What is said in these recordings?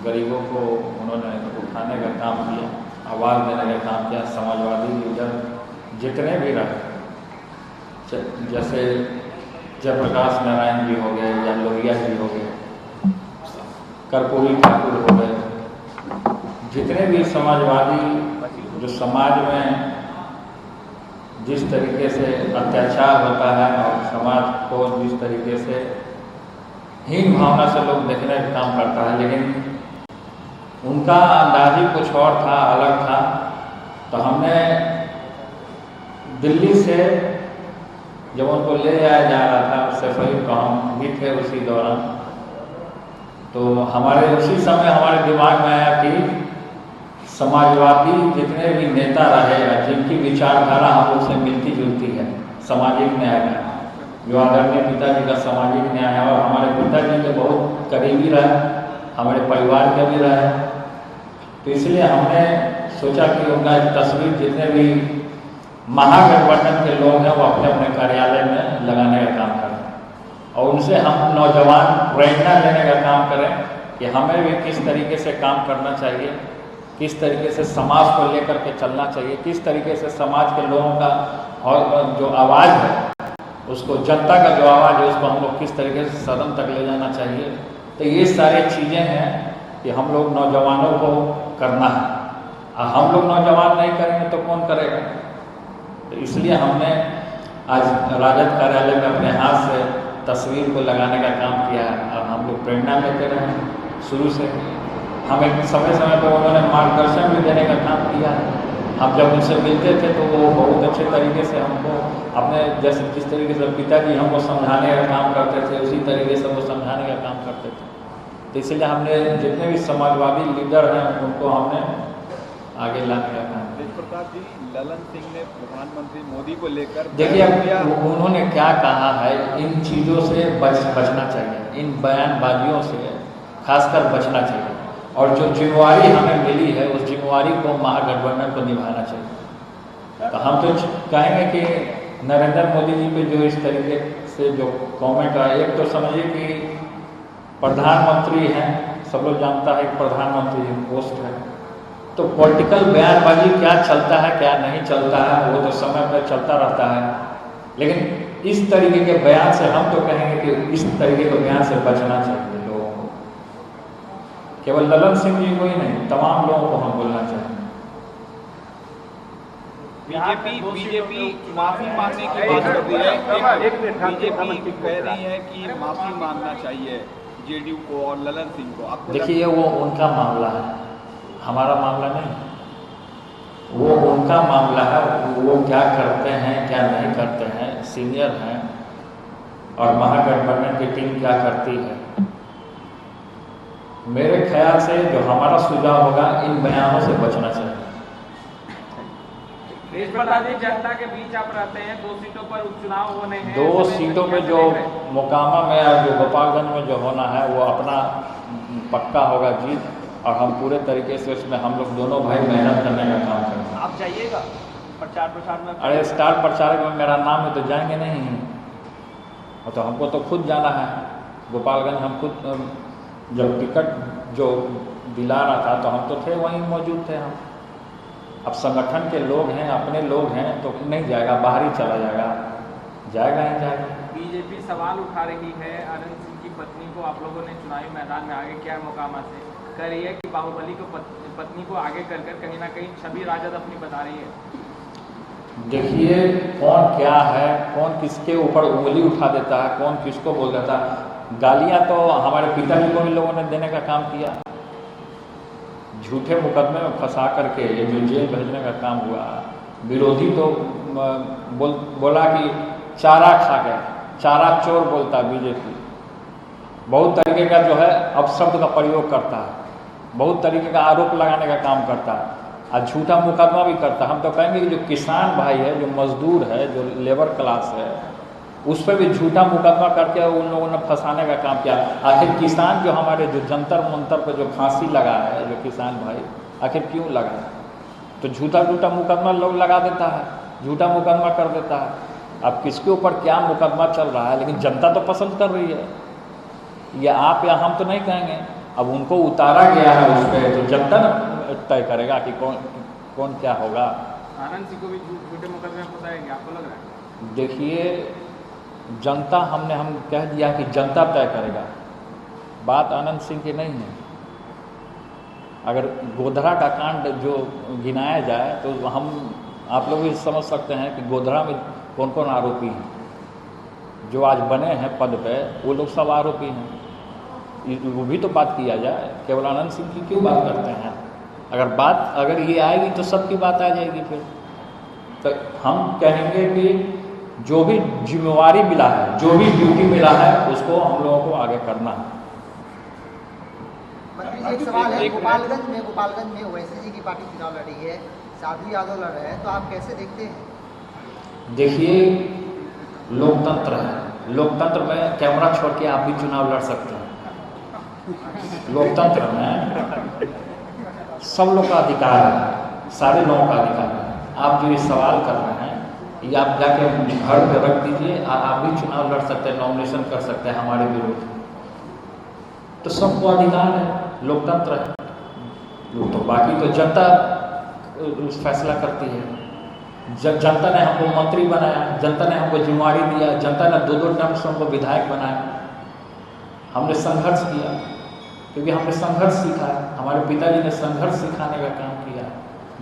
गरीबों को उन्होंने उठाने का काम किया, आवाज़ देने का काम किया। समाजवादी लीडर जितने भी रहे, जैसे जयप्रकाश नारायण जी हो गए या लोहिया जी हो गए, कर्पूरी ठाकुर हो गए, जितने भी समाजवादी जो समाज में जिस तरीके से अत्याचार होता है और समाज को जिस तरीके से हीन भावना से लोग देखने का काम करता है, लेकिन उनका अंदाज ही कुछ और था, अलग था। तो हमने दिल्ली से जब उनको ले जाया जा रहा था, उससे पहले तो हम भी थे उसी दौरान, तो हमारे उसी समय हमारे दिमाग में आया कि समाजवादी जितने भी नेता रहे या जिनकी विचारधारा हम लोग से मिलती जुलती है, सामाजिक न्याय का, जो आदरणीय पिताजी का सामाजिक न्याय है, और हमारे पिताजी के बहुत करीबी रहे, हमारे परिवार के भी रहे, तो इसलिए हमने सोचा कि उनका एक तस्वीर जितने भी महागठबंधन के लोग हैं वो अपने अपने कार्यालय में लगाने का काम करें और उनसे हम नौजवान प्रेरणा लेने का काम करें कि हमें भी किस तरीके से काम करना चाहिए, किस तरीके से समाज को लेकर के चलना चाहिए, किस तरीके से समाज के लोगों का और जो आवाज़ है उसको, जनता का जो आवाज़ है उसको हम लोग किस तरीके से सदन तक ले जाना चाहिए। तो ये सारी चीज़ें हैं कि हम लोग नौजवानों को करना है, और हम लोग नौजवान नहीं करेंगे तो कौन करेगा। तो इसलिए हमने आज राजद कार्यालय में अपने हाथ से तस्वीर को लगाने का काम किया है और हम लोग प्रेरणा लेते रहे शुरू से। हमें समय समय पर उन्होंने मार्गदर्शन भी देने का काम किया है। हम जब उनसे मिलते थे तो वो बहुत अच्छे तरीके से हमको अपने जैसे जिस तरीके से पिताजी हमको समझाने का काम करते थे उसी तरीके से वो समझाने का काम करते थे। तो इसलिए हमने जितने भी समाजवादी लीडर हैं उनको हमने आगे लाने का काम। प्रताप जी, ललन सिंह ने प्रधानमंत्री मोदी को लेकर, देखिए उन्होंने क्या कहा है, इन चीज़ों से बचना चाहिए, इन बयानबाजियों से खासकर बचना चाहिए, और जो जिम्मेवारी हमें मिली है उस जिम्मेवारी को महागठबंधन को निभाना चाहिए। तो हम तो कहेंगे कि नरेंद्र मोदी जी पे जो इस तरीके से जो कमेंट आया, एक तो समझिए कि प्रधानमंत्री हैं, सब लोग जानता है प्रधानमंत्री पोस्ट है, तो पॉलिटिकल बयानबाजी क्या चलता है क्या नहीं चलता है वो तो समय पर चलता रहता है, लेकिन इस तरीके के बयान से हम तो कहेंगे कि इस तरीके के बयान से बचना चाहिए लोगों को। केवल ललन सिंह जी को ही नहीं, तमाम लोगों को हम बोलना चाहिए। बीजेपी माफी मांगने की बात कर रही है, बीजेपी कह रही है कि माफी मांगना चाहिए जेडीयू को और ललन सिंह को। देखिए वो उनका मामला है, हमारा मामला नहीं, वो उनका मामला है, वो क्या करते हैं क्या नहीं करते हैं, सीनियर हैं, और महागठबंधन की टीम क्या करती है। मेरे ख्याल से जो हमारा सुझाव होगा, इन बयानों से बचना चाहिए। जनता के बीच आप रहते हैं, 2 सीटों पर उपचुनाव होने हैं, 2 सीटों पे जो मोकामा में और जो गोपालगंज में जो होना है वो अपना पक्का होगा जीत, और हम पूरे तरीके से उसमें हम लोग दोनों भाई मेहनत करने का काम करेंगे। आप जाइएगा प्रचार प्रसार में? अरे स्टार प्रचारक में मेरा नाम है तो जाएंगे नहीं, और तो हमको तो खुद जाना है गोपालगंज। हम खुद जब टिकट जो दिला रहा था तो हम तो थे वहीं मौजूद थे हम। अब संगठन के लोग हैं, अपने लोग हैं, तो नहीं जाएगा, बाहर ही चला जाएगा, जाएगा ही जाएगा। बीजेपी सवाल उठा रही है आनंद सिंह की पत्नी को आप लोगों ने चुनावी मैदान में आगे किया मोकामा से, कह रही है कि बाहुबली को पत्नी को आगे कर कहीं ना कहीं छवि राजद अपनी बता रही है। देखिए कौन क्या है, कौन किसके ऊपर उंगली उठा देता है, कौन किसको बोल देता है। गालियां तो हमारे पिताजी को भी लोगों ने देने का काम किया, झूठे मुकदमे में फंसा करके ये जो जेल भेजने का काम हुआ। विरोधी तो बोला कि चारा खा गया, चारा चोर बोलता बीजेपी, बहुत तरीके का जो है अपशब्द का प्रयोग करता है, बहुत तरीके का आरोप लगाने का काम करता है, और झूठा मुकदमा भी करता है। हम तो कहेंगे कि जो किसान भाई है, जो मजदूर है, जो लेबर क्लास है, उस पर भी झूठा मुकदमा करके उन लोगों ने फंसाने का काम किया। आखिर किसान जो हमारे जो जंतर मंतर पर जो फांसी लगा है, जो किसान भाई आखिर क्यों लगा? तो झूठा मुकदमा लोग लगा देता है, झूठा मुकदमा कर देता है। अब किसके ऊपर क्या मुकदमा चल रहा है, लेकिन जनता तो पसंद कर रही है। ये आप या हम तो नहीं कहेंगे, अब उनको उतारा गया है उस पर, तो जनता न तय करेगा कि कौन क्या होगा। आनंद सिंह को भी झूठे मुकदमे में फंसाएंगे, आपको लग रहा है? देखिए, जनता हम कह दिया कि जनता तय करेगा, बात आनंद सिंह की नहीं है। अगर गोधरा का कांड जो गिनाया जाए तो आप लोग भी समझ सकते हैं कि गोधरा में कौन कौन आरोपी हैं, जो आज बने हैं पद पे, वो लोग सब आरोपी हैं। वो भी तो बात किया जाए, केवल आनंद सिंह की क्यों बात करते हैं? अगर ये आएगी तो सबकी बात आ जाएगी। फिर तो हम कहेंगे कि जो भी जिम्मेवारी मिला है, जो भी ड्यूटी मिला है, उसको हम लोगों को आगे करना है। एक सवाल है, गोपालगंज में ओवैसी जी की पार्टी चुनाव लड़ी है, साध्वी यादव लड़ रहे हैं, तो आप कैसे देखते हैं? देखिए, लोकतंत्र है, लोकतंत्र में कैमरा छोड़ के आप भी चुनाव लड़ सकते हैं। लोकतंत्र में सब लोग का अधिकार है, सारे लोगों का अधिकार है। आप जो ये सवाल कर रहे हैं, ये आप जाके घर पे रख दीजिए, आप भी चुनाव लड़ सकते हैं, नॉमिनेशन कर सकते हैं हमारे विरोध। तो सबको अधिकार है, लोकतंत्र है। तो बाकी तो जनता फैसला करती है। जनता ने हमको मंत्री बनाया, जनता ने हमको जिम्मेवारी दिया, जनता ने 2-2 टर्म से हमको विधायक बनाया। हमने संघर्ष किया, क्योंकि हमने संघर्ष सीखा है। हमारे पिताजी ने संघर्ष सिखाने का काम किया,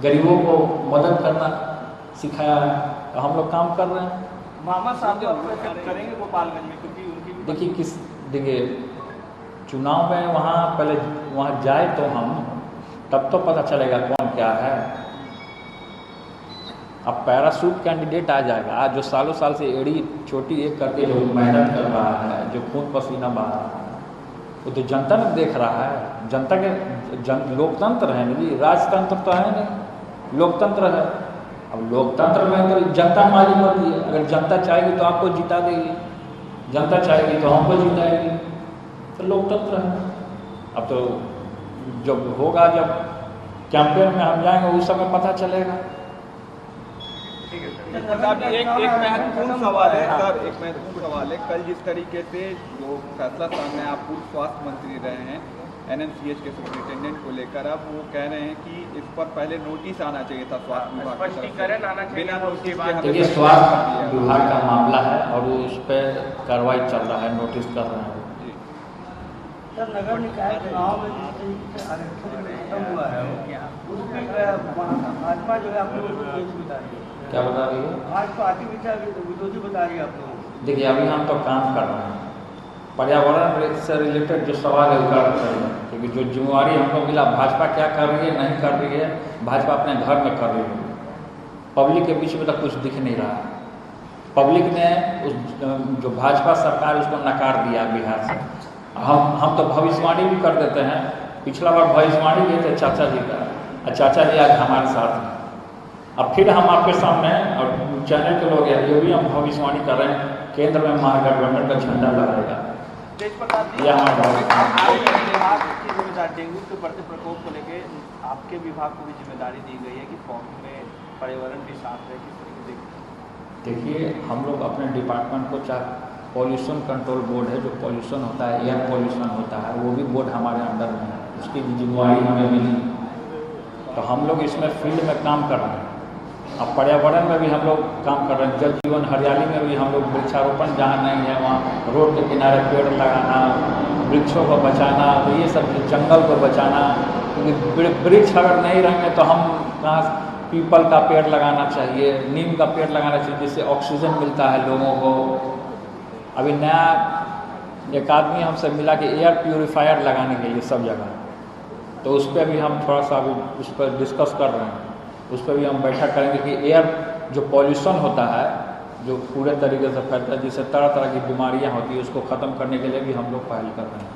गरीबों को मदद करना सिखाया है, तो हम लोग काम कर रहे हैं। मामा साहब जो करेंगे गोपालगंज में, क्योंकि उनकी देखिए चुनाव में पहले वहाँ जाए तो हम तब तो पता चलेगा कौन क्या है। अब पैराशूट कैंडिडेट आ जाएगा, आज जो सालों साल से एड़ी छोटी एक करके जो मेहनत कर रहा है, जो खून पसीना बहा रहा है, वो तो जनता ने देख रहा है। जनता के लोकतंत्र है ना जी, राजतंत्र तो है नहीं, लोकतंत्र है। अब लोकतंत्र में तो जनता मालिक होती है। अगर जनता चाहेगी तो आपको जिता देगी, जनता चाहेगी तो हमको जिताएगी, तो लोकतंत्र है। अब तो जब होगा, जब कैंपेन में हम जाएंगे उस समय पता चलेगा। एक महत्वपूर्ण सवाल है सर, एक महत्वपूर्ण सवाल है। कल जिस तरीके से जो फैसला सामने आया, आप पूर्व स्वास्थ्य मंत्री रहे हैं, NMCH के सुपरिटेंडेंट को लेकर, अब वो कह रहे हैं कि इस पर पहले नोटिस आना चाहिए था स्वास्थ्य विभाग की तरफ से। स्पष्टीकरण आना चाहिए। बिना नोटिस के देखिए, स्वास्थ्य विभाग का मामला है और उस पर कार्रवाई चल रहा है, नोटिस कर रहे हैं। सर, नगर निकाय चुनाव में जिस तरीके से आरक्षण खत्म हुआ है, भाजपा जो है आप लोगों को विरोधी बता रही है। क्या बता रही है? भाजपा आर्टिफिशियल विरोधी बता रही है आप लोगों को। देखिए, अभी हम तो काम कर रहे हैं, पर्यावरण से रिलेटेड जो सवाल है उसका करेंगे, क्योंकि जो जिम्मेवारी हमको मिला, भाजपा क्या कर रही है नहीं कर रही है, भाजपा अपने घर में कर रही है। पब्लिक के बीच में तो कुछ दिख नहीं रहा। पब्लिक ने जो भाजपा सरकार उसको नकार दिया बिहार से। हम तो भविष्यवाणी भी कर देते हैं। पिछला बार भविष्यवाणी किए थे चाचा जी का, और चाचा जी आज हमारे साथ हैं। अब फिर हम आपके सामने, और चैनल के लोग ये भी हम भविष्यवाणी कर रहे हैं, केंद्र में महागठबंधन का झंडा लहराएगा। डेंगू के बढ़ते प्रकोप को लेकर आपके विभाग को भी जिम्मेदारी दी गई है कि फॉर्म में पर्यावरण भी साफ रहे, किस तरीके देखते? देखिए, हम लोग अपने डिपार्टमेंट को, चाहे पॉल्यूशन कंट्रोल बोर्ड है, जो पॉल्यूशन होता है, एयर पॉल्यूशन होता है, वो भी बोर्ड हमारे अंडर में है, उसकी जिम्मेवारी हमें मिली। तो हम लोग इसमें फील्ड में काम कर रहे हैं। अब पर्यावरण में भी हम लोग काम कर रहे हैं, जल जीवन हरियाली में भी हम लोग वृक्षारोपण जहाँ नहीं है वहाँ रोड के किनारे पेड़ लगाना, वृक्षों को बचाना, तो ये सब जंगल को बचाना। क्योंकि वृक्ष अगर नहीं रहेंगे तो हम कहाँ, पीपल का पेड़ लगाना चाहिए, नीम का पेड़ लगाना चाहिए, जिससे ऑक्सीजन मिलता है लोगों को। अभी नया एक आदमी हमसे मिला कि एयर प्यूरीफायर लगाने के लिए सब जगह, तो उस पर भी हम थोड़ा सा अभी उस पर डिस्कस कर रहे हैं। उस पर भी हम बैठक करेंगे कि एयर जो पॉल्यूशन होता है, जो पूरे तरीके से फैलता है, जिससे तरह तरह की बीमारियां होती है, उसको ख़त्म करने के लिए भी हम लोग पहल कर रहे हैं।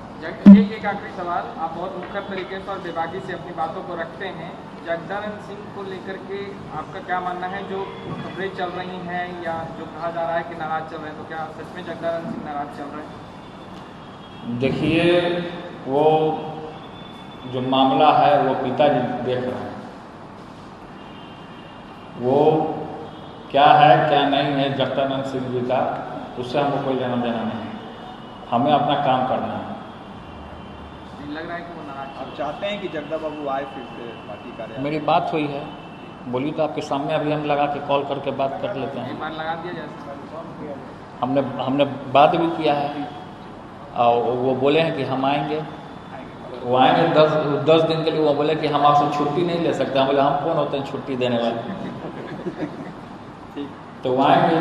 एक आखिरी सवाल, आप बहुत मुखर तरीके से और बेबाकी से अपनी बातों को रखते हैं। जगदानंद सिंह को लेकर के आपका क्या मानना है? जो खबरें चल रही हैं या जो कहा जा रहा है कि नाराज चल रहे हैं, तो क्या सच में जगदानंद सिंह नाराज चल रहे हैं? देखिए, वो जो मामला है वो पिताजी देख रहे हैं, वो क्या है क्या नहीं है जगदानंद सिंह जी का, उससे हमको कोई लेना देना नहीं है। हमें अपना काम करना है। लग रहा है कि वो नाराज आप चाहते हैं कि जगदा बाबू आए फिर से पार्टी कार्यालय? मेरी बात हुई है, बोली तो आपके सामने अभी हम लगा के कॉल करके बात कर लेते एक हैं। बार लगा दिया जाए। हमने बात भी किया है और वो बोले हैं कि हम आएंगे। वो आएंगे 10 दिन के लिए। वो बोले कि हम आपसे छुट्टी नहीं ले सकते। हम बोले हम कौन होते हैं छुट्टी देने वाले। तो वो आएंगे।